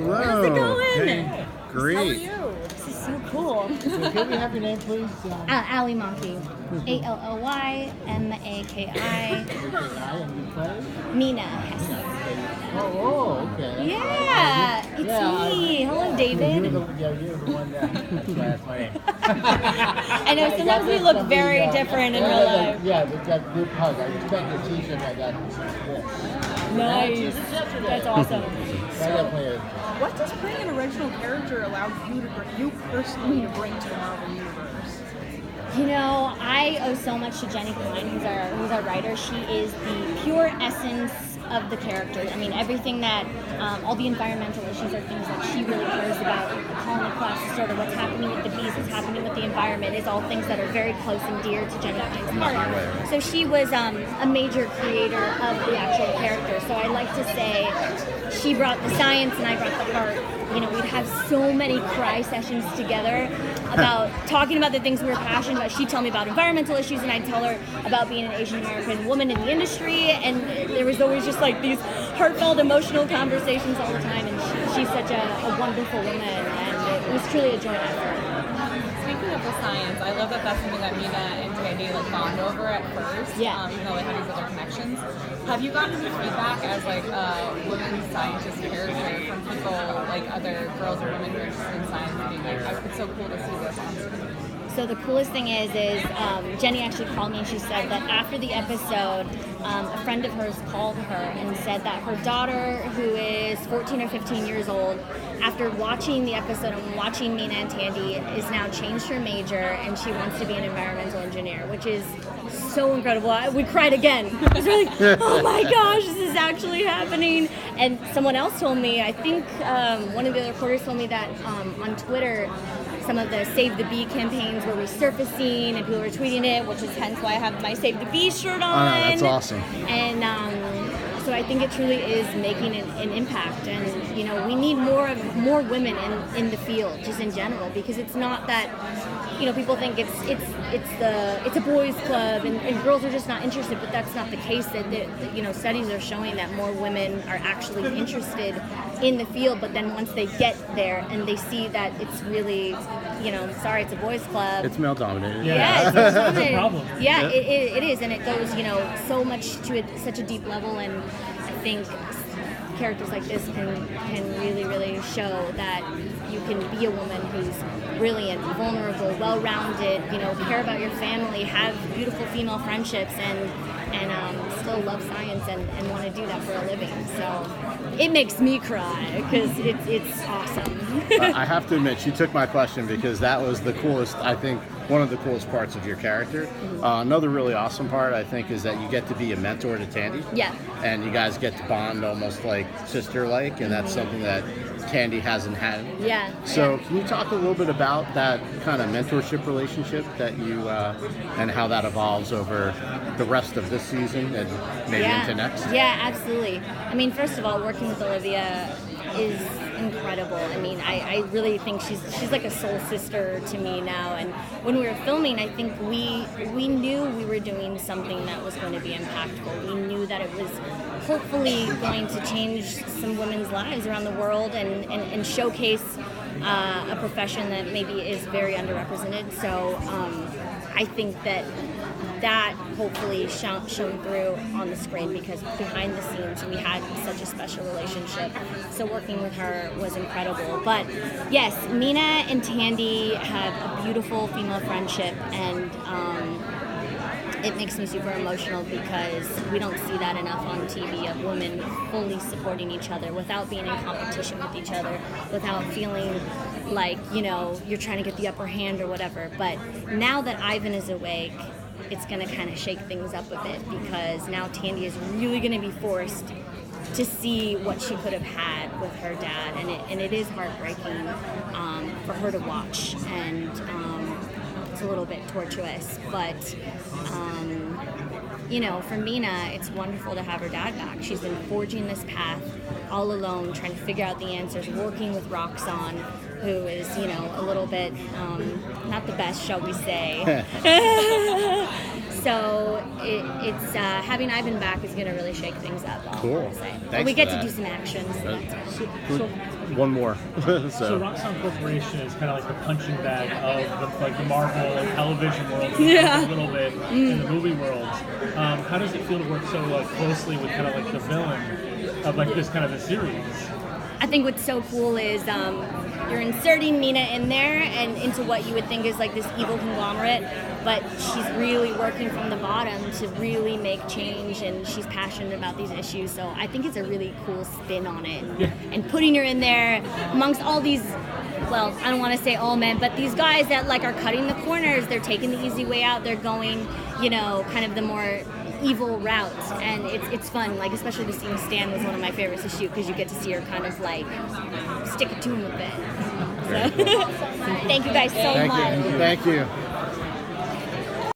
Hello. How's it going? Hey. Great. How are you? This is so cool. So can we have your name, please? Ali Maki. ALLYMAKI. And you play? Mina Hess. Oh, okay. Yeah, it's me. Hello, David. You're the one that's my name. I know sometimes we look very different in real life. Yeah, with that group hug. I expect a t-shirt like that. Nice. That's awesome. What does playing an original character allow you personally to bring to the Marvel Universe? You know, I owe so much to Jenny Klein, who's our writer. She is the pure essence of the characters. I mean, everything that, all the environmental issues are things that she really cares about. Calling across the sort of what's happening with the bees, what's happening with the environment is all things that are very close and dear to Jenny Klein's heart. So she was a major creator of the actual character. So I like to say she brought the science and I brought the heart. You know, we'd have so many cry sessions together about talking about the things we were passionate about. She'd tell me about environmental issues and I'd tell her about being an Asian American woman in the industry, and there was always just like these heartfelt, emotional conversations all the time, and she's such a wonderful woman, and it was truly a joy to have her. Speaking of the science, I love that that's something that Mina and Tandy like bond over at first. Yeah. Even though they have these other connections. Have you gotten any feedback as like a women scientist character from people like other girls or women who are interested in science being like, it's so cool to see this on screen? So the coolest thing is Jenny actually called me and she said that after the episode, a friend of hers called her and said that her daughter, who is 14 or 15 years old, after watching the episode and watching Mina and Tandy, is now changed her major and she wants to be an environmental engineer, which is so incredible. We cried again. It was really, oh my gosh, this is actually happening. And someone else told me, I think one of the other reporters told me that on Twitter, some of the Save the Bee campaigns were resurfacing and people were tweeting it, which is hence why I have my Save the Bee shirt on. That's awesome. And so I think it truly is making an impact, and you know, we need more women in the field just in general, because it's not that, you know, people think it's a boys club and girls are just not interested, but that's not the case. That you know, studies are showing that more women are actually interested in the field, but then once they get there and they see that it's really, you know, sorry, it's a boys club. It's male dominated. Yeah, it's male dominated. It's a problem. Yeah, it is, and it goes, you know, so much to such a deep level, and I think characters like this can really show that you can be a woman who's brilliant, vulnerable, well-rounded, you know, care about your family, have beautiful female friendships, and still love science and want to do that for a living. So it makes me cry because it's awesome. I have to admit, she took my question because that was the coolest, I think, one of the coolest parts of your character. Another really awesome part, I think, is that you get to be a mentor to Tandy. Yeah. And you guys get to bond almost like sister-like, and that's something that Tandy hasn't had. Yeah. So can you talk a little bit about that kind of mentorship relationship that you, and how that evolves over the rest of this season and maybe into next? Yeah, absolutely. I mean, first of all, working with Olivia is incredible. I mean, I really think she's like a soul sister to me now. And when we were filming, I think we knew we were doing something that was going to be impactful. We knew that it was hopefully going to change some women's lives around the world and showcase a profession that maybe is very underrepresented. So I think that hopefully shone through on the screen, because behind the scenes we had such a special relationship. So working with her was incredible. But yes, Mina and Tandy have a beautiful female friendship, and it makes me super emotional because we don't see that enough on TV, of women fully supporting each other without being in competition with each other, without feeling like, you know, you're trying to get the upper hand or whatever. But now that Ivan is awake, it's going to kind of shake things up a bit, because now Tandy is really going to be forced to see what she could have had with her dad, and it is heartbreaking for her to watch, and it's a little bit tortuous, but you know, for Mina, it's wonderful to have her dad back. She's been forging this path all alone, trying to figure out the answers, working with Roxanne, who is, you know, a little bit not the best, shall we say. So it's having Ivan back is going to really shake things up. Cool. But Thanks we for get that. to do some action. So. One more. So Roxxon Corporation is kind of like the punching bag of the Marvel television world, Yeah. a little bit in the movie world. How does it feel to work so closely with kind of like the villain of like this kind of a series? I think what's so cool is you're inserting Mina in there and into what you would think is like this evil conglomerate, but she's really working from the bottom to really make change, and she's passionate about these issues. So I think it's a really cool spin on it. And putting her in there amongst all these, well, I don't want to say all men, but these guys that like are cutting the corners, they're taking the easy way out, they're going, kind of the more evil route, and it's fun. Like especially the scene with Stan was one of my favorites to shoot because you get to see her kind of like stick it to him a bit. So, thank you guys so much. Thank you.